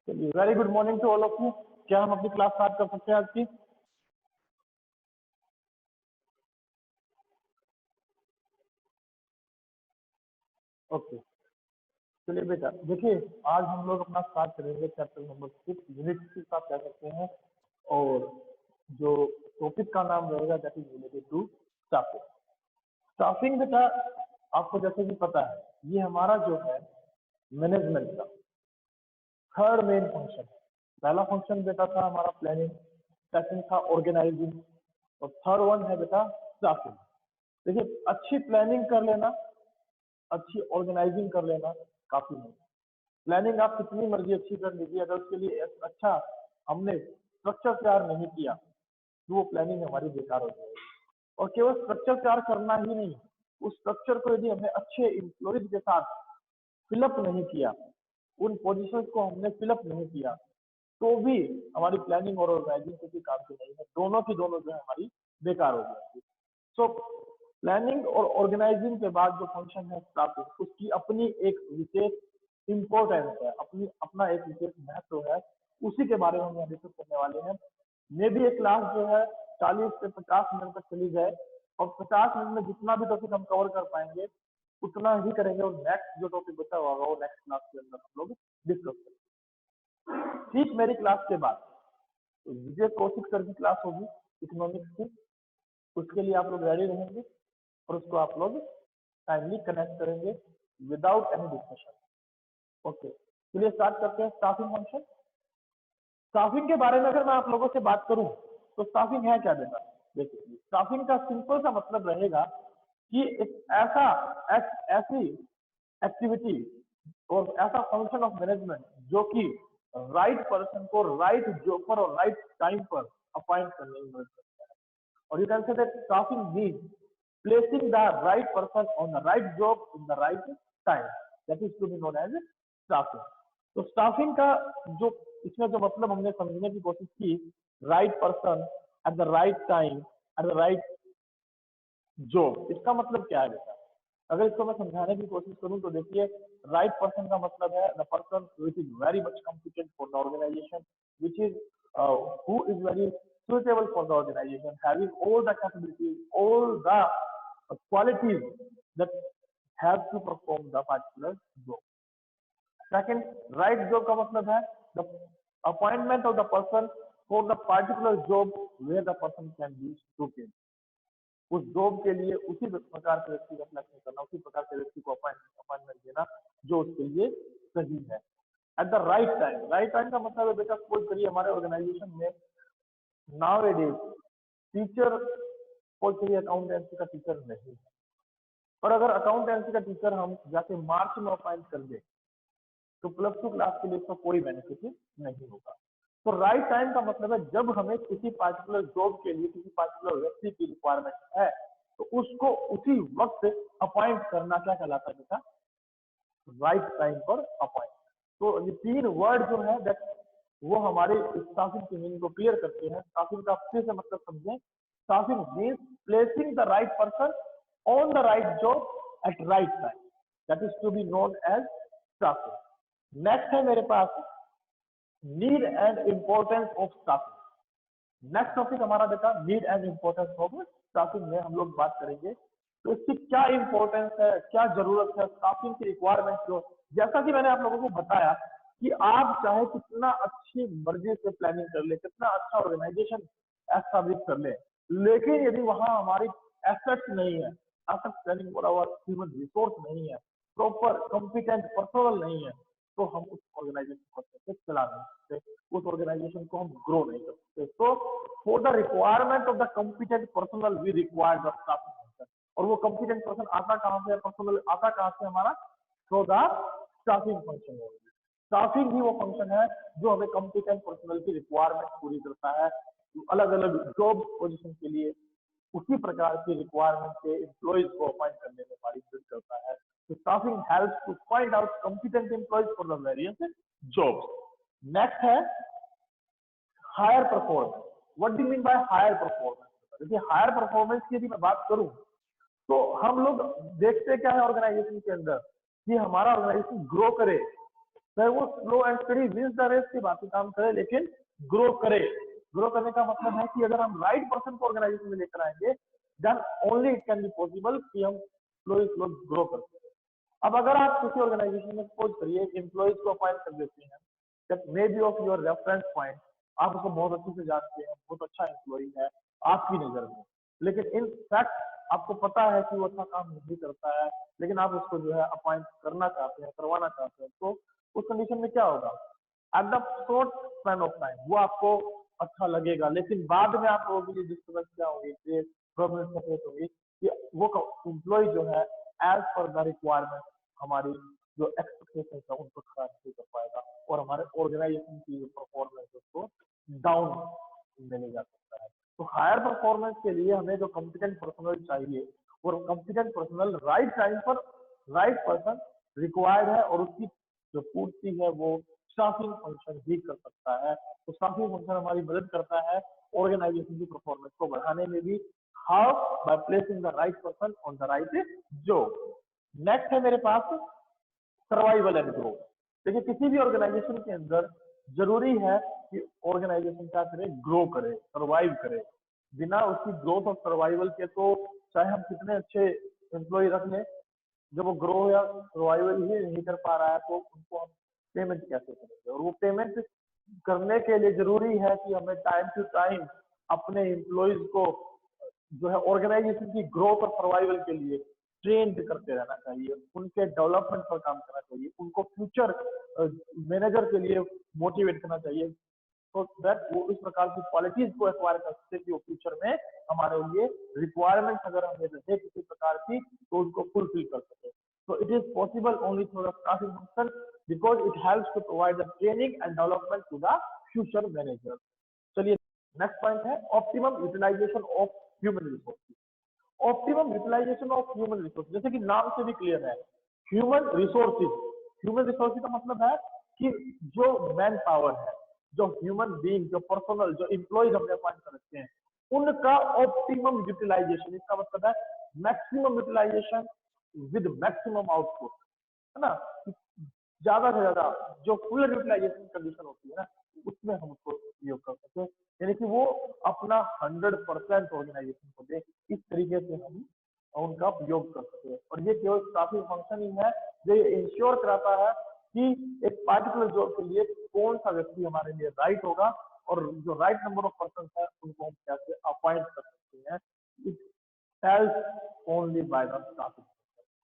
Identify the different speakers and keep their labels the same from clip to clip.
Speaker 1: चलिए, very good morning to all of you. क्या हम अपनी क्लास स्टार्ट कर सकते हैं आज की? ओके, चलिए बेटा देखिए, आज हम लोग अपना स्टार्ट करेंगे चैप्टर नंबर 6 यूनिट 6 आप कह सकते हैं। और जो टॉपिक का नाम रहेगा that is related to staffing. Staffing बेटा आपको जैसे कि पता है, ये हमारा जो है मैनेजमेंट का थर्ड मेन फंक्शन है। पहला फंक्शन बेटा था हमारा प्लानिंग, सेकंड था ऑर्गेनाइजिंग, और थर्ड वन है बेटा स्टाफिंग। देखिए, अच्छी प्लानिंग कर लेना, अच्छी ऑर्गेनाइजिंग कर लेना काफी नहीं। प्लानिंग आप कितनी मर्जी अच्छी कर लीजिए, अगर उसके लिए अच्छा हमने स्ट्रक्चर तैयार नहीं किया तो वो प्लानिंग हमारी बेकार हो जाएगी। और केवल स्ट्रक्चर तैयार करना ही नहीं, उस स्ट्रक्चर को यदि हमने अच्छे एम्प्लॉयज के साथ फिलअप नहीं किया, उन पोजीशंस को हमने फिलअप नहीं किया, तो भी हमारी प्लानिंग और ऑर्गेनाइजिंग किसी काम की नहीं है। दोनों की दोनों जो है हमारी बेकार हो जाएगी। सो प्लानिंग और ऑर्गेनाइजिंग के बाद जो फंक्शन है स्टाफिंग, उसकी अपनी एक विशेष इंपॉर्टेंस है, अपना एक विशेष महत्व है। उसी के बारे में हम डिस्कस करने वाले हैं। मे भी एक क्लास जो है 40 से 50 मिनट तक चली जाए, और 50 मिनट में जितना भी टॉपिक हम कवर कर पाएंगे उतना ही करेंगे, और नेक्स्ट जो टॉपिक बचा हुआ होगा वो नेक्स्ट क्लास के अंदर हम लोग डिस्कस करेंगे। ठीक मेरी क्लास के बाद तो विजय कौशिक सर की क्लास होगी इकोनॉमिक्स की, उसके लिए आप लोग रेडी रहेंगे और उसको आप लोग टाइमली कनेक्ट करेंगे विदाउट एनी डिस्कशन। ओके, चलिए स्टार्ट करते हैं स्टाफिंग फंक्शन। स्टाफिंग के बारे में अगर मैं आप लोगों से बात करूं तो स्टाफिंग है क्या बेटा? देखिए, स्टाफिंग का सिंपल सा मतलब रहेगा कि एक ऐसी एक्टिविटी और ऐसा फंक्शन ऑफ मैनेजमेंट जो कि राइट पर्सन को राइट जॉब पर और राइट टाइम पर अपॉइंट करने में मदद करता है। और you can say that staffing means placing the right person on the right job in the right time, that is to be known as staffing. तो स्टाफिंग का जो इसमें जो मतलब हमने समझने की कोशिश की, right person at the right time at the right job, इसका मतलब क्या है बेटा? अगर इसको मैं समझाने की कोशिश करूं तो देखिए, राइट पर्सन का मतलब है the person which is very much competent for the organisation, which is who is very suitable for the organization, having all the capabilities, all the qualities that have to perform the particular job. Second, right job का मतलब है the appointment of the person for the particular job where the person can be suited. उस job के लिए उसी प्रकार के व्यक्ति का सिलेक्शन करना, उसी प्रकार के व्यक्ति को अपॉइंटमेंट देना जो उसके लिए सही है। At the right time, right time का मतलब है बेटा, सपोज करिए हमारे ऑर्गेनाइजेशन में नाउ ए डेज टीचर, सपोज करिए अकाउंटेंसी का टीचर नहीं है, और अगर अकाउंटेंसी का टीचर हम जाके मार्च में अपॉइंट कर दे तो +2 क्लास के लिए इसका कोई बेनिफिट नहीं होगा। तो राइट टाइम का मतलब है जब हमें किसी पार्टिकुलर जॉब के लिए किसी पार्टिकुलर व्यक्ति की रिक्वायरमेंट है तो उसको उसी वक्त अपॉइंट करना क्या कहलाता है बेटा? राइट टाइम पर अपॉइंट। तो ये तीन वर्ड जो है दैट वो हमारे स्टाफिंग की मीनिंग को क्लियर करते हैं। स्टाफिंग का फिर से मतलब समझें, staffing means placing the right person on the right job at right time, that is to be known as staffing. Next है मेरे पास need and importance of staffing. Next topic हमारा बेटा need and importance of staffing में हम लोग बात करेंगे। तो इसकी क्या इंपॉर्टेंस है, क्या जरूरत है, स्टाफिंग की रिक्वायरमेंट जो, जैसा कि मैंने आप लोगों को बताया कि आप चाहे कितना अच्छी मर्जी से प्लानिंग कर ले, कितना अच्छा ऑर्गेनाइजेशन एस्टैब्लिश कर ले, लेकिन यदि वहां हमारी एसेट्स नहीं है, एसेट प्लानिंग और ह्यूमन रिसोर्स नहीं है, प्रॉपर कॉम्पिटेंट पर्सनल नहीं है, तो हम उस ऑर्गेनाइजेशन को अच्छे से चला नहीं सकते, उस ऑर्गेनाइजेशन को हम ग्रो नहीं कर सकते। तो for the requirement of the competent personal we require the staffing function. और वो कॉम्पिटेंट पर्सन आता कहां से है, पर्सनल आता कहां से हमारा? Through the staffing function. Staffing ही वो फंक्शन है जो हमें कॉम्पिटेंट पर्सनल की रिक्वायरमेंट पूरी करता है। अलग अलग जॉब पोजीशन के लिए उसी प्रकार की रिक्वायरमेंट के एम्प्लॉयज को अपॉइंट करने में हमारी मदद करता है। So staffing helps to find out competent employees for the various jobs. Next है higher performance. What do you mean by higher performance? देखिए, higher performance की यदि मैं बात करूं तो हम लोग देखते क्या है ऑर्गेनाइजेशन के अंदर कि हमारा ऑर्गेनाइजेशन ग्रो करे, चाहे वो slow and steady wins the race की बात काम करे, लेकिन ग्रो करे। ग्रो करने का मतलब है कि अगर हम राइट पर्सन को ऑर्गेनाइजेशन में लेकर आएंगे, then only it can be possible कि हम स्लो स्लो ग्रो कर सकते हैं। अब अगर आप किसी ऑर्गेनाइजेशन में सपोज करिए एम्प्लॉइज को अपॉइंट कर देते हैं, that may be of your reference point, आप उसको बहुत अच्छे से जानते हैं, बहुत अच्छा एम्प्लॉई है आपकी नजर में, लेकिन इन फैक्ट आपको पता है कि वो अच्छा काम नहीं करता है, लेकिन आप उसको जो है अपॉइंट करना चाहते हैं, करवाना चाहते हैं, तो उस कंडीशन में क्या होगा? At the short span of time वो आपको अच्छा लगेगा, लेकिन बाद में आप लोगों के लिए डिस्टर्बेंस क्या होगी, प्रॉब्लम क्रिएट होगी कि वो एम्प्लॉय जो है एज पर द रिक्वायरमेंट हमारी जो एक्सपेक्टेशन है उनको खड़ा नहीं कर पाएगा, और हमारे ऑर्गेनाइजेशन की जो परफॉर्मेंस है उसको डाउन मिले जा सकता है। तो हायर परफॉर्मेंस के लिए हमें जो कॉम्पिटेंट पर्सनल चाहिए, और कॉम्पिटेंट पर्सनल राइट टाइम पर राइट पर्सन रिक्वायर्ड है, और उसकी जो पूर्ति है वो स्टाफिंग फंक्शन ही कर सकता है। तो स्टाफिंग फंक्शन हमारी मदद करता है ऑर्गेनाइजेशन की परफॉर्मेंस को बढ़ाने में भी। How? By placing the right person on the right job. Next है मेरे पास सर्वाइवल एंड ग्रोथ। देखिए किसी भी ऑर्गेनाइजेशन के अंदर जरूरी है कि ऑर्गेनाइजेशन क्या करे, ग्रो करे, सर्वाइव करे। बिना उसकी ग्रोथ और सर्वाइवल के तो चाहे हम कितने अच्छे एम्प्लॉय रख लें, जब वो ग्रो या सर्वाइवल ही नहीं कर पा रहा है तो उनको हम पेमेंट कैसे करेंगे? और वो पेमेंट करने के लिए जरूरी है कि हमें टाइम टू टाइम अपने एम्प्लॉयज को जो है ऑर्गेनाइजेशन की ग्रोथ और सर्वाइवल के लिए ट्रेंड करते रहना चाहिए, उनके डेवलपमेंट पर काम करना चाहिए, उनको फ्यूचर मैनेजर के लिए मोटिवेट करना चाहिए, तो दैट वो इस प्रकार की क्वालिटीज को एक्वायर कर सकते कि वो फ्यूचर में हमारे लिए रिक्वायरमेंट अगर हमें रहे किसी प्रकार की तो उनको फुलफिल कर सके। So it is possible only through the staffing function because it helps to provide the training and development to the future manager. चलिए नेक्स्ट पॉइंट है optimum utilisation of human resources. Optimum utilisation of human resource, जैसे कि नाम से भी clear है, human resources. Human resources का मतलब है कि जो मैन पावर है, जो ह्यूमन बीइंग, जो पर्सनल, जो एम्प्लॉयज हमने अपॉइंट कर रखे हैं, उनका ऑप्टिमम यूटिलाइजेशन, इसका मतलब है maximum utilisation with maximum output, है ना? ज्यादा से ज्यादा जो फुल यूटिलाइजेशन कंडीशन होती है ना, उसमें हम उसको उपयोग कर सकते हैं, यानी कि वो अपना 100% ऑर्गेनाइजेशन को दे, इस तरीके से हम उनका उपयोग कर सकते हैं। और ये केवल स्टाफिंग फंक्शन ही है जो ये इंश्योर कराता है कि एक पार्टिकुलर जॉब के लिए कौन सा व्यक्ति हमारे लिए राइट होगा, और जो राइट नंबर ऑफ पर्सन है उनको हम कैसे अपॉइंट कर सकते हैं। It help only by the staffing.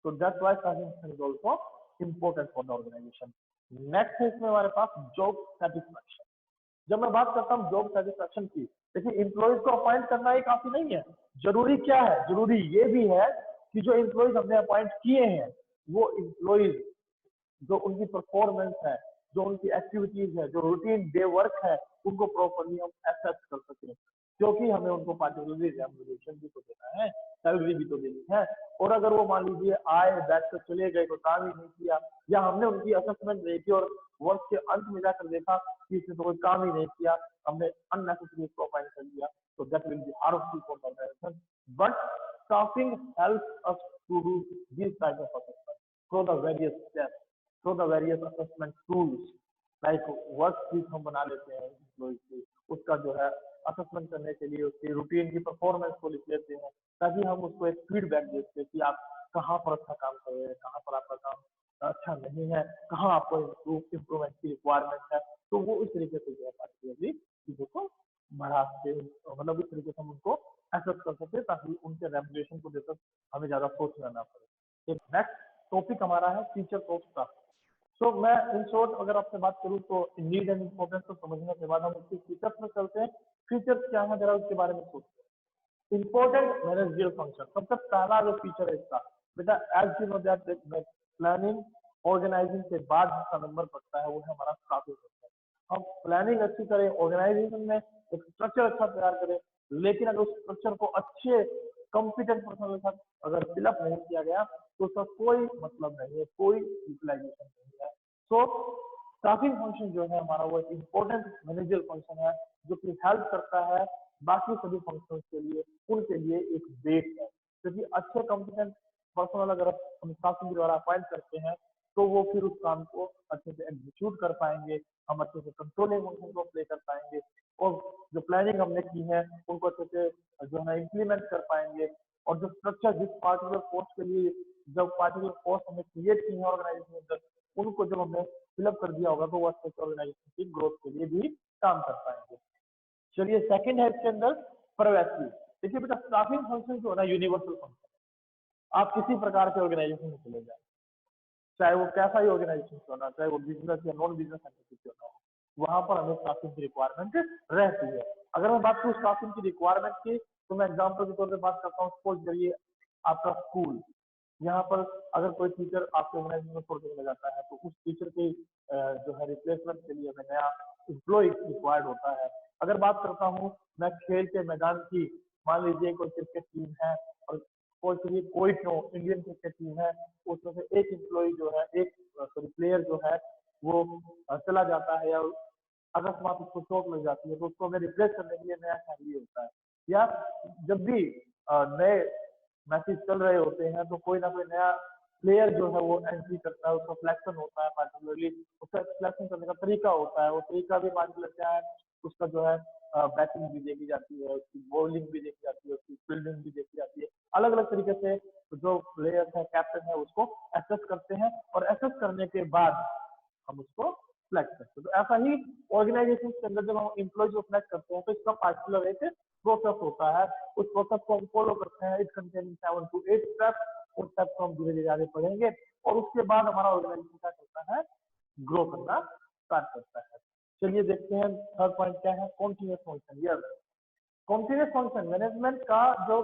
Speaker 1: So that's why staffing function is also important for the organization. Next है इसमें हमारे पास जॉब सेटिस्फैक्शन। जब मैं बात करता हूँ जॉब सेटिस्फैक्शन की, देखिए एम्प्लॉयज को अपॉइंट करना ही काफी नहीं है, जरूरी क्या है? जरूरी ये भी है कि जो एम्प्लॉयज हमने अपॉइंट किए हैं वो एम्प्लॉयज जो उनकी परफॉर्मेंस है, जो उनकी एक्टिविटीज है, जो रूटीन डे वर्क है, उनको प्रॉपरली हम एसेस कर सकें, क्योंकि हमें उनको पार्टिकुलरली रेम्युनरेशन भी तो देना है, सैलरी भी तो देनी है। और अगर वो मान लीजिए आए बैठ कर चले गए, तो काम ही नहीं किया, या हमने उनकी असेसमेंट नहीं की और वर्क के अंत में जाकर देखा कि इसने तो कोई काम ही नहीं किया, हमने अननेसेसरी उसको अपॉइंट कर दिया, तो that will be harmful for the organisation. But staffing helps us to do this type of assessment through the various steps, through the various assessment tools, like worksheet हम बना लेते हैं एम्प्लॉय की, उसका जो है असेसमेंट करने के लिए उसकी रूटीन की परफॉर्मेंस को लिख लेते हैं, ताकि हम उसको एक फीडबैक देते हैं कि आप कहाँ पर अच्छा काम कर रहे हैं, कहाँ पर आपका काम अच्छा नहीं है, कहाँ आपको इम्प्रूवमेंट की रिक्वायरमेंट है। तो वो इस तरीके से जो है पार्टिकुलरली चीजों को बढ़ा सकते हैं, मतलब इस तरीके से हम उनको एसेस कर सकते हैं, ताकि उनके रेपुटेशन को लेकर हमें ज्यादा सोचना ना पड़े। एक नेक्स्ट टॉपिक हमारा है फीचर ऑफ स्टाफ। तो मैं इन शॉर्ट अगर आपसे बात करूं तो नीड एंड इम्पोर्टेंस को समझने के बाद हम उसके फीचर्स में चलते हैं। फीचर्स क्या है जरा उसके बारे में सोचते हैं। इंपॉर्टेंट मैनेजरियल फंक्शन, सबसे पहला जो फीचर है इसका, बेटा as you know that planning organising के बाद जिसका नंबर पड़ता है वो है हमारा स्टाफिंग फंक्शन। हम प्लानिंग अच्छी करें, ऑर्गेनाइजेशन में एक स्ट्रक्चर अच्छा तैयार करें, लेकिन अगर उस स्ट्रक्चर को अच्छे कॉम्पिटेंट पर्सन के साथ अगर फिलअप नहीं किया गया तो उसका कोई मतलब नहीं है, कोई यूटिलाइजेशन नहीं है। सो स्टाफिंग फंक्शन जो है हमारा वो एक इम्पोर्टेंट मैनेजरियल फंक्शन है, जो कि हेल्प करता है बाकी सभी फंक्शंस के लिए, उनके लिए एक बेस है, क्योंकि अच्छे कॉम्पिटेंट पर्सनल अगर हम स्टाफिंग के द्वारा अपॉइंट करते हैं तो वो फिर उस काम को अच्छे से एग्जीक्यूट कर पाएंगे, हम अच्छे से कंट्रोलिंग फंक्शन को प्ले कर पाएंगे, और जो प्लानिंग हमने की है उनको अच्छे से जो है इम्प्लीमेंट कर पाएंगे, और जो स्ट्रक्चर जिस पार्टिकुलर पोस्ट के लिए जब पार्टिकुलर पोस्ट हमने क्रिएट की है ऑर्गेनाइजेशन के अंदर, उनको जब हमने फिलअप कर दिया होगा तो वो अच्छे से ऑर्गेनाइजेशन की ग्रोथ के लिए भी काम कर पाएंगे। चलिए सेकंड है इसके अंदर परवेसिव। देखिए बेटा, स्टाफिंग फंक्शन जो है ना यूनिवर्सल फंक्शन, आप किसी प्रकार के ऑर्गेनाइजेशन में चले जाए, चाहे वो कैसा ही ऑर्गेनाइजेशन क्यों ना, चाहे वो बिजनेस या नॉन बिजनेस एंटिटी क्यों ना हो, वहां पर हमें स्टाफिंग की रिक्वायरमेंट रहती है। अगर मैं बात करूँ स्टाफिंग की रिक्वायरमेंट की, तो मैं एग्जाम्पल के तौर पर बात करता हूँ, सपोज करिए आपका स्कूल, यहाँ पर अगर कोई टीचर आपके ऑर्गेनाइजेशन में छोड़ के जाता है, तो उस टीचर के जो है रिप्लेसमेंट के लिए हमें नया एम्प्लॉय रिक्वायर्ड होता है। अगर बात करता हूँ मैं खेल के मैदान की, मान लीजिए कोई क्रिकेट टीम है, और कोई क्यों इंडियन क्रिकेट टीम है, उसमें से एक एम्प्लॉय जो है, एक सॉरी प्लेयर जो है वो चला जाता है, या अकस्मात उसको चोट लग जाती है, तो उसको हमें रिप्लेस करने के लिए नया चाहिए होता है। या जब भी नए मैचेस चल रहे होते हैं, तो कोई ना कोई नया प्लेयर जो है वो एंट्री करता है, उसका सिलेक्शन होता है पार्टिकुलरली, उसका सिलेक्शन करने का तरीका होता है, वो तरीका भी पार्टिकुलर क्या है, उसका जो है बैटिंग भी देखी जाती है, उसकी बॉलिंग भी देखी जाती है, उसकी फील्डिंग भी देखी जाती है, अलग अलग तरीके से जो प्लेयर है, कैप्टन है, उसको एसेस करते हैं, और एसेस करने के बाद हम उसको सिलेक्ट करते हैं। तो ऐसा ही ऑर्गेनाइजेशन के अंदर जब हम एम्प्लॉय को सिलेक्ट करते हैं, तो इसका पार्टिकुलर एक प्रोसेस होता है, उस प्रोसेस को हम फॉलो करते हैं। इट कंटेनिंग 7 to 8 स्टेप्स, उस स्टेप को हम धीरे धीरे आगे पढ़ेंगे, और उसके बाद हमारा ऑर्गेनाइजेशन क्या करता है, ग्रो करना स्टार्ट करता है। चलिए देखते हैं थर्ड पॉइंट क्या है, continuous function. Yes, continuous function management का जो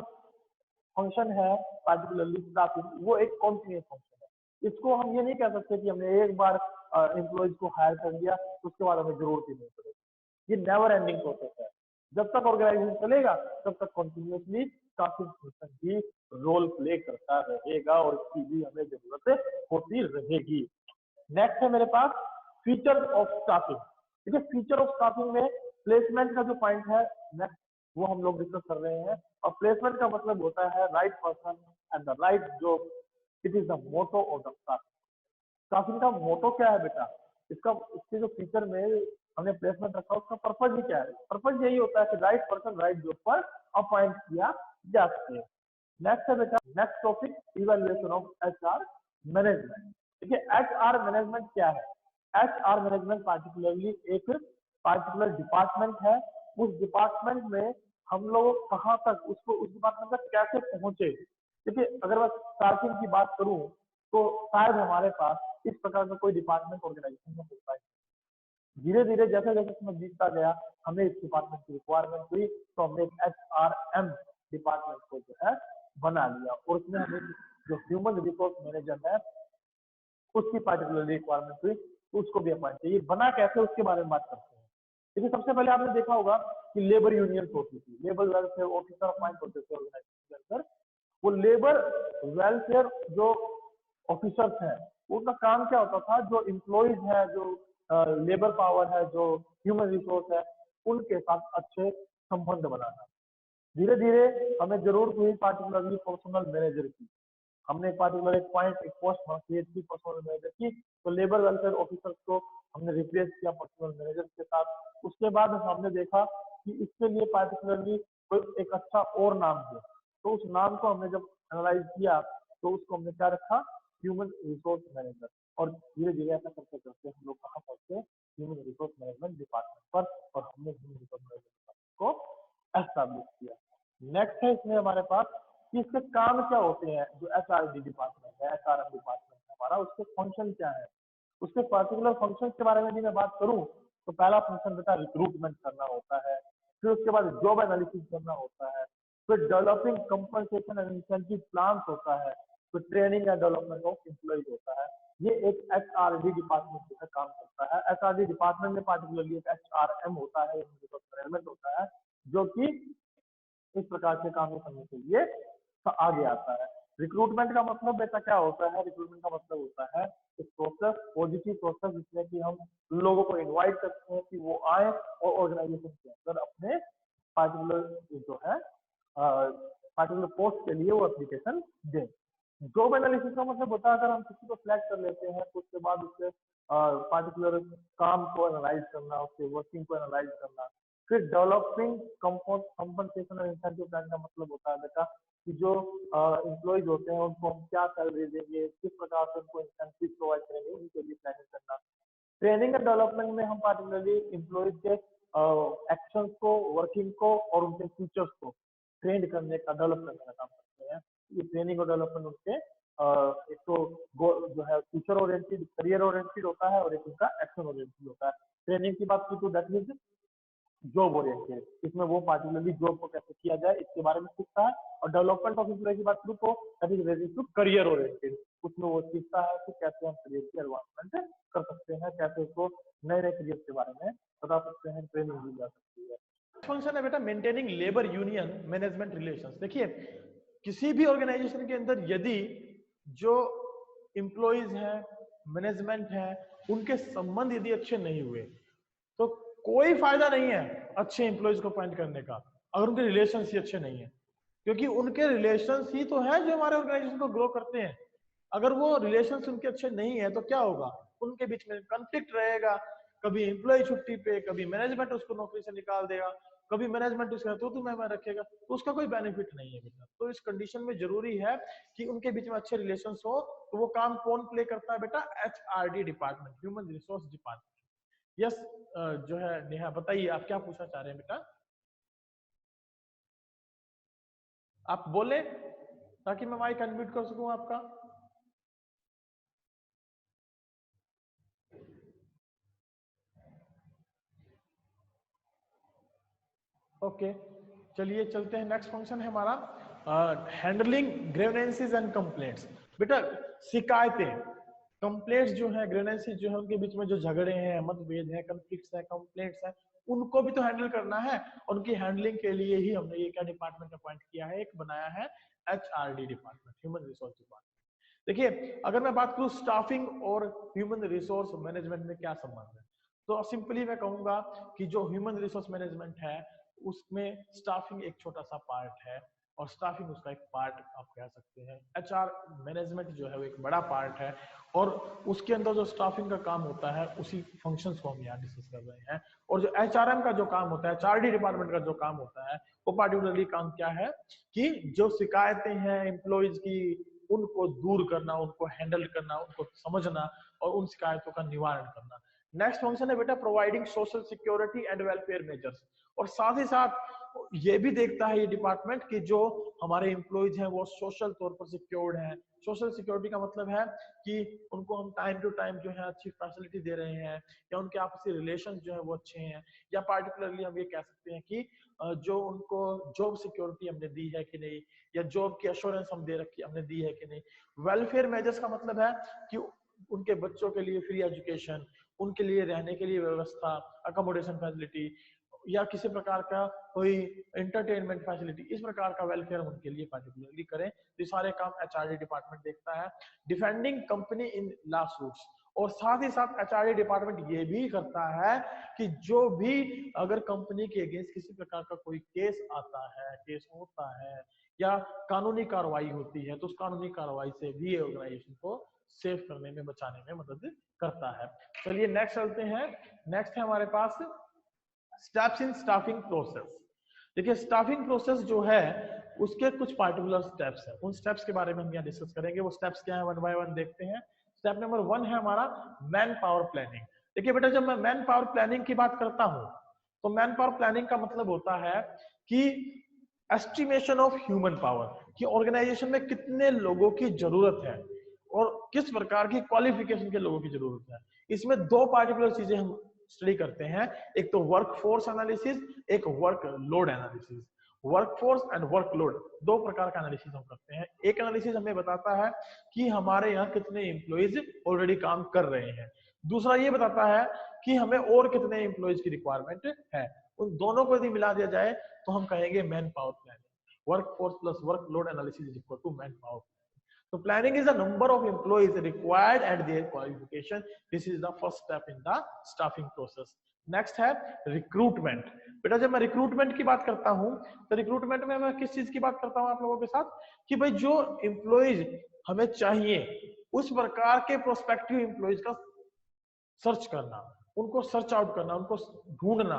Speaker 1: फंक्शन है पार्टिकुलरली स्टाफिंग, वो एक कॉन्टिन्यूस फंक्शन है। इसको हम ये नहीं कह सकते कि हमने एक बार एम्प्लॉयज को हायर कर दिया तो उसके बाद हमें जरूरत ही नहीं पड़ेगी। ये नेवर एंडिंग प्रोसेस है, जब तक ऑर्गेनाइजेशन चलेगा तब तक कंटिन्यूसली स्टाफिंग फंक्शन भी रोल प्ले करता रहेगा, और इसकी भी हमें जरूरत होती रहेगी। नेक्स्ट है मेरे पास फीचर ऑफ स्टाफिंग। ठीक है, फीचर ऑफ स्टाफिंग में प्लेसमेंट का जो पॉइंट है नेक्स्ट वो हम लोग डिस्कस कर रहे हैं, और प्लेसमेंट का मतलब होता है right person and the right job. It is the motto of the staffing. Staffing का मोटो क्या है बेटा, इसका इसके जो फीचर में हमने प्लेसमेंट रखा उसका पर्पज ही क्या है, पर्पज यही होता है कि राइट पर्सन राइट जॉब पर अपॉइंट किया जा सके। नेक्स्ट है बेटा, next topic evaluation of HR management. देखिए एचआर मैनेजमेंट क्या है, एचआर मैनेजमेंट पार्टिकुलरली एक पार्टिकुलर डिपार्टमेंट है। उस डिपार्टमेंट में हम लोग कहाँ तक उसको उस डिपार्टमेंट तक कैसे पहुंचे। देखिए अगर मैं स्टार्टिंग की बात करूं, तो शायद हमारे पास इस प्रकार का कोई डिपार्टमेंट ऑर्गेनाइजेशन में होता है। धीरे धीरे जैसे जैसे समय बीतता गया, हमें इस डिपार्टमेंट की रिक्वायरमेंट हुई, तो हमने एक एचआरएम डिपार्टमेंट को जो है बना लिया, और उसमें हमें जो ह्यूमन रिसोर्स मैनेजर है उसकी पार्टिकुलर रिक्वायरमेंट हुई, तो उसको भी अपॉइंट चाहिए। बना कैसे उसके बारे में बात करते हैं। देखिए सबसे पहले आपने देखा होगा कि लेबर यूनियन होती थी, लेबर वेलफेयर ऑफिसर अपॉइंट होते थे ऑर्गेनाइजेशन के अंदर। वो लेबर वेलफेयर जो ऑफिसर्स हैं, उनका काम क्या होता था, जो इम्प्लॉइज है, जो लेबर पावर है, जो ह्यूमन रिसोर्स है, उनके साथ अच्छे संबंध बनाना। धीरे धीरे हमें जरूरत हुई पार्टिकुलरली पर्सनल मैनेजर की। हमने पार्टिकुलर एक पॉइंट एक पोस्ट क्रिएट की पर्सनल मैनेजर की, तो लेबर वेलफेयर ऑफिसर्स को हमने रिप्लेस किया पर्सनल मैनेजर के साथ। उसके बाद हमने देखा कि इसके लिए पार्टिकुलरली कोई एक अच्छा और नाम है, तो उस नाम को हमने जब एनालाइज किया तो उसको हमने क्या रखा, ह्यूमन रिसोर्स मैनेजर। और धीरे धीरे ऐसा करते करते हम लोग कहाँ पहुंचे, ह्यूमन रिसोर्स मैनेजमेंट डिपार्टमेंट पर, और हमने ह्यूमन रिसोर्स मैनेजमेंट को एस्टैब्लिश किया। नेक्स्ट है इसमें हमारे पास कि इसके काम क्या होते हैं, जो एचआरडी डिपार्टमेंट है, एचआरएम डिपार्टमेंट है हमारा, उसके फंक्शन क्या है। उसके पर्टिकुलर फंक्शन के बारे में भी मैं बात करूं, तो पहला फंक्शन बेटा रिक्रूटमेंट करना होता है, फिर उसके बाद जॉब एनालिसिस करना होता है, फिर developing compensation and incentive plan होता है, फिर training and development of employees होता है। ये एक एचआरडी डिपार्टमेंट जो है काम करता है। एचआरडी डिपार्टमेंट में पार्टिकुलरली एक एचआरएम होता है, मैनेजमेंट होता है, जो कि इस प्रकार से काम करने के लिए आगे आता है। रिक्रूटमेंट का मतलब बेटा क्या होता है, रिक्रूटमेंट का मतलब होता है एक प्रोसेस, पॉजिटिव प्रोसेस, जिसमें कि हम लोगों को इनवाइट करते हैं कि वो आए और ऑर्गेनाइजेशन के अंदर अपने पार्टिकुलर जो है पार्टिकुलर पोस्ट के लिए वो एप्लीकेशन दें। जॉब एनालिसिस का मतलब होता है अगर हम किसी को सिलेक्ट कर लेते हैं तो उसके बाद उसके पार्टिकुलर काम को एनालाइज करना, उसके वर्किंग को एनालाइज करना। फिर डेवलपिंग कंपनसेशन और इंसेंटिव प्लान का मतलब होता है बेटा कि जो एम्प्लॉयज होते हैं उनको हम क्या सैलरी देंगे, किस प्रकार से उनको इंसेंटिव प्रोवाइड करेंगे, उनके लिए प्लानिंग करना। ट्रेनिंग एंड डेवलपमेंट में हम पार्टिकुलरली एम्प्लॉयज के एक्शंस को, वर्किंग को और उनके फीचर्स को ट्रेंड करने का, डेवलप करने का काम करते हैं। ये ट्रेनिंग और डेवलपमेंट उनके एक तो जो है फ्यूचर ओरिएंटेड, करियर ओरिएंटेड होता है और एक उनका एक्शन ओरिएंटेड होता है। ट्रेनिंग की बात की तो दैट मीन्स जॉब ओरिएंटेड, इसमें वो पार्टिकुलरली जॉब को कैसे किया जाए इसके बारे में सीखता है। और डेवलपमेंट ऑफ एम्प्लॉय की बात करूँ तो that is related to career oriented, उसमें वो सीखता है कि कैसे हम करियर की एडवांसमेंट कर सकते हैं, कैसे उसको नए नए करियर के बारे में बता सकते हैं, ट्रेनिंग दी जा सकती है।
Speaker 2: फंक्शन है बेटा maintaining labour union management relations. देखिए किसी भी ऑर्गेनाइजेशन के अंदर यदि जो एम्प्लॉइज हैं, मैनेजमेंट है, उनके संबंध यदि अच्छे नहीं हुए तो कोई फायदा नहीं है अच्छे एम्प्लॉइज को अपॉइंट करने का, अगर उनके रिलेशंस ही अच्छे नहीं है। क्योंकि उनके रिलेशंस ही तो है जो हमारे ऑर्गेनाइजेशन को ग्रो करते हैं। अगर वो रिलेशंस उनके अच्छे नहीं है तो क्या होगा, उनके बीच में कॉन्फ्लिक्ट रहेगा। कभी एम्प्लॉय छुट्टी पे, कभी मैनेजमेंट उसको नौकरी से निकाल देगा, कभी मैनेजमेंट उसका तो मैं रखेगा, तो उसका कोई बेनिफिट नहीं है बेटा। तो इस कंडीशन में जरूरी है कि उनके बीच में अच्छे रिलेशंस हो। तो वो काम कौन प्ले करता है बेटा, HRD department, human resource department. Yes जो है नेहा बताइए आप क्या पूछना चाह रहे हैं बेटा, आप बोले ताकि मैं माइक अनम्यूट कर सकूं आपका। ओके चलिए चलते हैं, नेक्स्ट फंक्शन है हमारा हैंडलिंग ग्रीवेंसेस एंड कंप्लेंट्स। बेटा शिकायतें, कंप्लेंट्स जो है, ग्रीवेंसेस जो है, उनके बीच में जो झगड़े हैं, मतभेद है, कंफ्लिक्ट्स है, कंप्लेंट्स है, उनको भी तो हैंडल करना है। उनकी हैंडलिंग के लिए ही हमने ये क्या डिपार्टमेंट अपॉइंट किया है, एक बनाया है HRD department, human resource department. देखिए अगर मैं बात करूं स्टाफिंग और ह्यूमन रिसोर्स मैनेजमेंट में क्या संबंध है, तो सिंपली मैं कहूंगा कि जो ह्यूमन रिसोर्स मैनेजमेंट है उसमें स्टाफिंग एक छोटा सा पार्ट है और स्टाफिंग उसका एक पार्ट आप कह सकते हैं। HR मैनेजमेंट जो है वो एक बड़ा पार्ट है और उसके अंदर जो स्टाफिंग का काम होता है उसी फंक्शंस को हम यहाँ डिस्कस कर रहे हैं। और जो HRM का जो काम होता है, HRD डिपार्टमेंट का जो काम होता है, वो पार्टिकुलरली काम क्या है कि जो शिकायतें हैं एम्प्लॉइज की उनको दूर करना, उनको हैंडल करना, उनको समझना और उन शिकायतों का निवारण करना। नेक्स्ट फंक्शन है बेटा providing social security and welfare measures. और साथ ही साथ ये भी देखता है ये डिपार्टमेंट कि जो हमारे एम्प्लॉइज हैं वो सोशल तौर पर सिक्योर्ड हैं। सोशल सिक्योरिटी का मतलब है कि उनको हम टाइम टू टाइम जो है अच्छी फैसिलिटी दे रहे हैं, या उनके आपसी रिलेशन जो है वो अच्छे हैं, या पार्टिकुलरली हम ये कह सकते हैं कि जो उनको जॉब सिक्योरिटी हमने दी है कि नहीं, या जॉब की एश्योरेंस हम दे रखी हमने दी है कि नहीं। वेलफेयर मेजर्स का मतलब है कि उनके बच्चों के लिए फ्री एजुकेशन, उनके लिए रहने के लिए व्यवस्था, अकोमोडेशन फैसिलिटी, या किसी प्रकार का कोई एंटरटेनमेंट फैसिलिटी, इस प्रकार का वेलफेयर उनके लिए पार्टिकुलरली करें। तो सारे काम HRD डिपार्टमेंट देखता है। Defending company in law suits, और साथ ही साथ HRD डिपार्टमेंट ये भी करता है कि जो भी अगर कंपनी के अगेंस्ट किसी प्रकार का कोई केस आता है, केस होता है या कानूनी कार्रवाई होती है, तो उस कानूनी कार्रवाई से भी ऑर्गेनाइजेशन को सेव करने में, बचाने में मदद करता है। चलिए नेक्स्ट चलते हैं। नेक्स्ट है हमारे पास स्टेप्स इन स्टाफिंग प्रोसेस। देखिए स्टाफिंग प्रोसेस जो है उसके कुछ पार्टिकुलर स्टेप्स हैं, उन स्टेप्स के बारे में हम यहाँ डिस्कस करेंगे। वो स्टेप्स क्या है, वन बाय वन देखते हैं। स्टेप नंबर 1 है हमारा मैन पावर प्लानिंग। देखिए बेटा जब मैं मैन पावर प्लानिंग की बात करता हूँ तो मैन पावर प्लानिंग का मतलब होता है कि एस्टिमेशन ऑफ ह्यूमन पावर, कि ऑर्गेनाइजेशन में कितने लोगों की जरूरत है और किस प्रकार की क्वालिफिकेशन के लोगों की जरूरत है। इसमें दो पार्टिकुलर चीजें हम स्टडी करते हैं, एक तो वर्क फोर्स एनालिसिस, एक work load analysis. Work force and work load दो प्रकार का एनालिसिस हम करते हैं। एक एनालिसिस हमें बताता है कि हमारे यहाँ कितने एम्प्लॉइज ऑलरेडी काम कर रहे हैं, दूसरा ये बताता है कि हमें और कितने एम्प्लॉइज की रिक्वायरमेंट है। उन दोनों को यदि मिला दिया जाए तो हम कहेंगे man power planning. Work force plus work load analysis is equal to man power. So planning is the number of employees required and their qualification. This is the first step in the staffing process. Next है recruitment. बेटा जब मैं recruitment की बात करता हूँ तो recruitment में मैं किस चीज की बात करता हूँ आप लोगों के साथ कि भाई जो employees हमें चाहिए उस प्रकार के प्रोस्पेक्टिव एम्प्लॉयज का सर्च करना, उनको सर्च आउट करना, उनको ढूंढना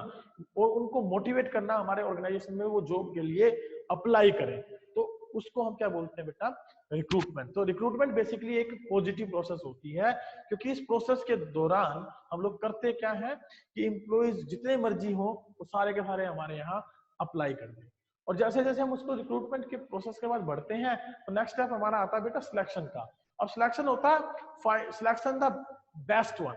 Speaker 2: और उनको मोटिवेट करना हमारे ऑर्गेनाइजेशन में वो जॉब के लिए अप्लाई करें। तो उसको हम क्या बोलते हैं बेटा, रिक्रूटमेंट। तो रिक्रूटमेंट बेसिकली एक पॉजिटिव प्रोसेस होती है, क्योंकि इस प्रोसेस के दौरान हम लोग करते क्या है कि एम्प्लॉइज जितने मर्जी हो वो सारे के सारे हमारे यहाँ अप्लाई कर दें। और जैसे जैसे हम उसको रिक्रूटमेंट के प्रोसेस के बाद बढ़ते हैं तो नेक्स्ट स्टेप हमारा आता है बेटा सिलेक्शन का। अब सिलेक्शन होता है सिलेक्शन द बेस्ट वन।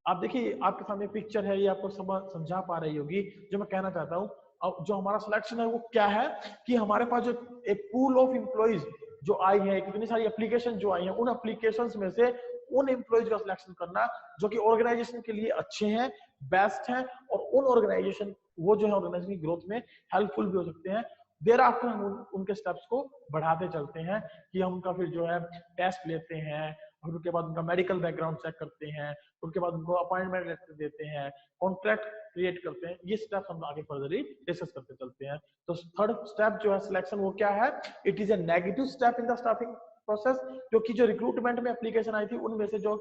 Speaker 2: आप देखिए आपके सामने पिक्चर है, ये आपको समझा पा रही होगी जो मैं कहना चाहता हूँ। अब जो हमारा सिलेक्शन है वो क्या है कि हमारे पास जो एक पूल ऑफ एम्प्लॉइज जो आई है, कितनी सारी एप्लीकेशन जो आई है, उन एप्लीकेशंस में से उन एम्प्लॉइज का सिलेक्शन करना जो कि ऑर्गेनाइजेशन के लिए अच्छे हैं, बेस्ट हैं और उन ऑर्गेनाइजेशन वो जो है ऑर्गेनाइजेशन की ग्रोथ में हेल्पफुल भी हो सकते हैं। देर आफ्टर हम उनके स्टेप्स को बढ़ाते चलते हैं कि हम उनका फिर जो है टेस्ट लेते हैं, और उसके बाद उनका मेडिकल बैकग्राउंड चेक करते हैं, उसके बाद उनको अपॉइंटमेंट लेटर देते हैं, कॉन्ट्रैक्ट क्रिएट करते हैं। ये स्टेप हम आगे फर्दरली डिस्कस करते चलते हैं। तो थर्ड स्टेप जो है सिलेक्शन वो क्या है, it is a negative step in the staffing process, क्योंकि जो रिक्रूटमेंट में एप्लीकेशन आई थी उनमें से जो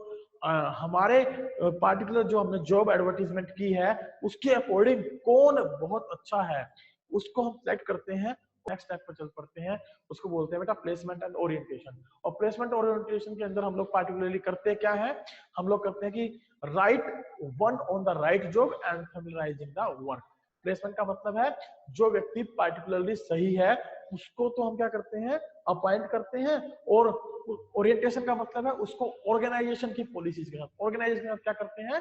Speaker 2: हमारे पार्टिकुलर जो हमने जॉब एडवर्टीजमेंट की है उसके अकॉर्डिंग कौन बहुत अच्छा है उसको हम सेलेक्ट करते हैं। नेक्स्ट स्टेप पर चल पड़ते हैं, उसको बोलते हैं बेटा प्लेसमेंट एंड ओरिएंटेशन। और प्लेसमेंट और ओरिएंटेशन के अंदर हम लोग पार्टिकुलरली करते क्या है, हम लोग करते हैं कि right one on the right job and familiarising the work. Placement का मतलब है जो व्यक्ति पार्टिकुलरली सही है उसको तो हम क्या करते हैं, अपॉइंट करते हैं। और ओरिएंटेशन का मतलब है उसको ऑर्गेनाइजेशन की पॉलिसीज के साथ, ऑर्गेनाइजेशन के साथ क्या करते हैं,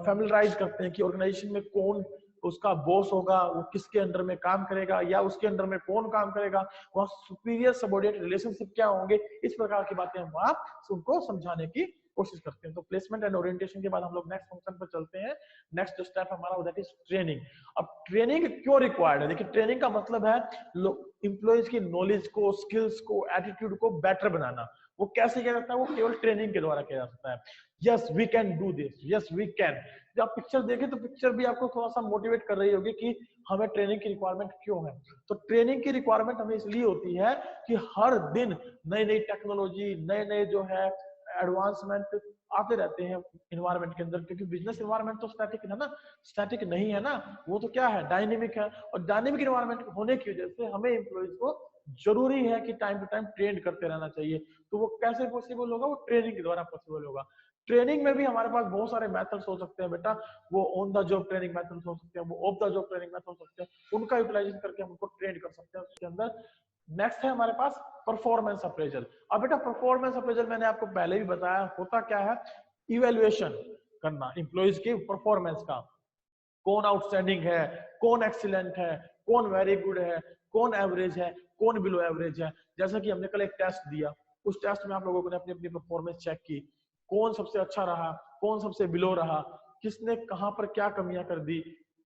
Speaker 2: फैमिलियराइज करते हैं कि ऑर्गेनाइजेशन में कौन उसका बॉस होगा, वो किसके अंडर में काम करेगा या उसके अंडर में कौन काम करेगा, वहाँ सुपीरियर सबऑर्डिनेट रिलेशनशिप क्या होंगे, इस प्रकार की बातें हम वहां उनको समझाने की कोशिश करते हैं। तो प्लेसमेंट एंड ओरिएंटेशन के बाद हम लोग नेक्स्ट फंक्शन पर चलते हैं। नेक्स्ट जो स्टेप हमारा दैट इज ट्रेनिंग। अब ट्रेनिंग क्यों रिक्वायर्ड है, देखिए ट्रेनिंग का मतलब है एम्प्लॉइज की नॉलेज को, स्किल्स को, एटीट्यूड को बेटर बनाना। वो कैसे किया जाता है, वो केवल ट्रेनिंग के द्वारा किया जा सकता है। Yes we can do this, yes we can. जब आप पिक्चर देखें तो पिक्चर भी आपको थोड़ा सा मोटिवेट कर रही होगी कि हमें ट्रेनिंग की रिक्वायरमेंट क्यों है। तो ट्रेनिंग की रिक्वायरमेंट हमें इसलिए होती है कि हर दिन नई नई टेक्नोलॉजी, नए नए जो है एडवांसमेंट आते रहते हैं इन्वायरमेंट के अंदर, क्योंकि बिजनेस इन्वायरमेंट तो स्टैटिक है ना, स्टैटिक नहीं है ना, वो तो क्या है, डायनेमिक है। और डायनेमिक इन्वायरमेंट होने की वजह से हमें एम्प्लॉइज को जरूरी है कि टाइम टू टाइम ट्रेन करते रहना चाहिए। तो वो कैसे पॉसिबल होगा, वो ट्रेनिंग के द्वारा पॉसिबल होगा। ट्रेनिंग में भी हमारे पास बहुत सारे मेथड्स हो सकते हैं बेटा, वो on the job training methods हो सकते हैं, वो of the job training method हो सकते हैं, उनका यूटिलाइजेशन करके हम उनको ट्रेन कर सकते हैं उसके अंदर। नेक्स्ट है हमारे पास परफॉर्मेंस अप्रेजल। अब बेटा परफॉर्मेंस अप्रेजल मैंने आपको पहले भी बताया होता क्या है, इवेल्युएशन करना एम्प्लॉइज के परफॉर्मेंस का, कौन आउटस्टैंडिंग है, कौन एक्सीलेंट है, कौन वेरी गुड है, कौन एवरेज है, कौन बिलो एवरेज है। जैसा कि हमने कल एक टेस्ट दिया, उस टेस्ट में आप लोगों ने अपनी अपनी परफॉर्मेंस चेक की, कौन सबसे अच्छा रहा, कौन सबसे बिलो रहा, किसने कहां पर क्या कमियां कर दी,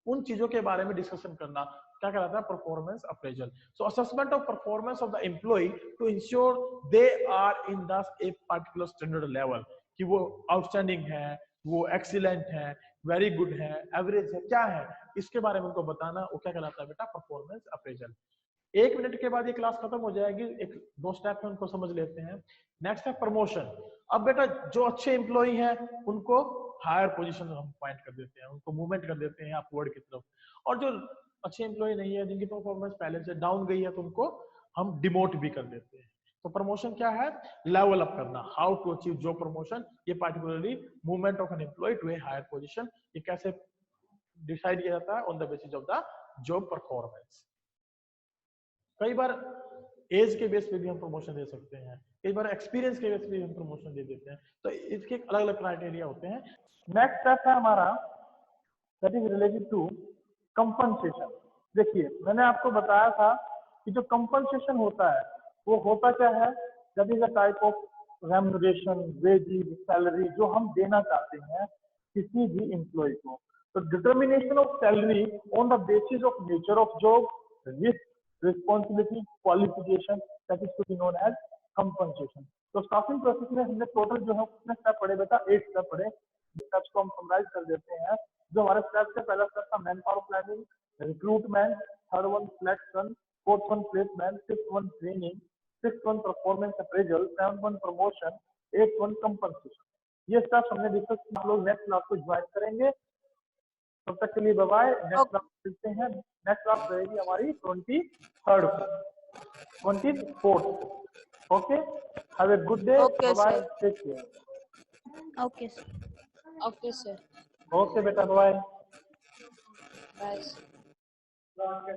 Speaker 2: उन चीजों के बारे में डिस्कशन करना क्या कहलाता है, performance appraisal. So assessment of performance of the employee to ensure they are in the a particular standard level, कि वो आउटस्टैंडिंग है, वो एक्सीलेंट है, वेरी गुड है, एवरेज है, क्या है, इसके बारे में उनको बताना, वो क्या कहलाता है बेटा, परफॉर्मेंस अप्रेजल। 1 मिनट के बाद ये क्लास खत्म हो जाएगी, एक दो स्टेप है उनको समझ लेते हैं। नेक्स्ट है प्रमोशन। अब बेटा जो अच्छे एम्प्लॉय हैं उनको हायर पोजीशन हम पॉइंट कर देते हैं, उनको मूवमेंट कर देते हैं अपवर्ड की तरफ। और जो अच्छे एम्प्लॉय नहीं है, जिनकी परफॉर्मेंस पहले से डाउन गई है, तो उनको हम डिमोट भी कर देते हैं। तो प्रमोशन क्या है, लेवल अप करना, how to achieve job promotion. ये particularly movement of an employee to a higher position, ये कैसे डिसाइड किया जाता है, on the basis of the job performance. कई बार एज के बेस पे भी हम प्रमोशन दे सकते हैं, कई बार एक्सपीरियंस के बेस पे भी हम प्रमोशन दे देते हैं, तो इसके अलग अलग क्राइटेरिया होते हैं।
Speaker 1: नेक्स्ट स्टेप है हमारा that is related to compensation. देखिए मैंने आपको बताया था कि जो कंपनसेशन होता है वो होता क्या है, that is a type of remuneration, wages, salary जो हम देना चाहते हैं किसी भी एम्प्लॉय को। तो determination of salary on the basis of nature of job, risk, responsibility, qualification, that is to be known as compensation. तो स्टाफिंग प्रोसेस में हमने टोटल जो है कितने स्टेप पढ़े बेटा, 8 स्टेप पढ़े। स्टेप्स को हम समराइज कर देते हैं। जो हमारे स्टेप से पहला स्टेप था man power planning, recruitment, third one selection, fourth one placement, fifth one training, 6 1 performance appraisal, 7 1 promotion, 8 1 compensation. ये स्टेप्स हमने डिस्कस किया। आप लोग नेक्स्ट क्लास को ज्वाइन करेंगे। तब तक के लिए बाय बाय। नेक्स्ट क्लास मिलते हैं। नेक्स्ट क्लास रहेगी हमारी 23rd को, 24th को। Okay, have a good day, bye bye, take care.
Speaker 3: Okay sir. Okay sir.
Speaker 1: Okay बेटा, बाय
Speaker 3: बाय।
Speaker 1: बाय।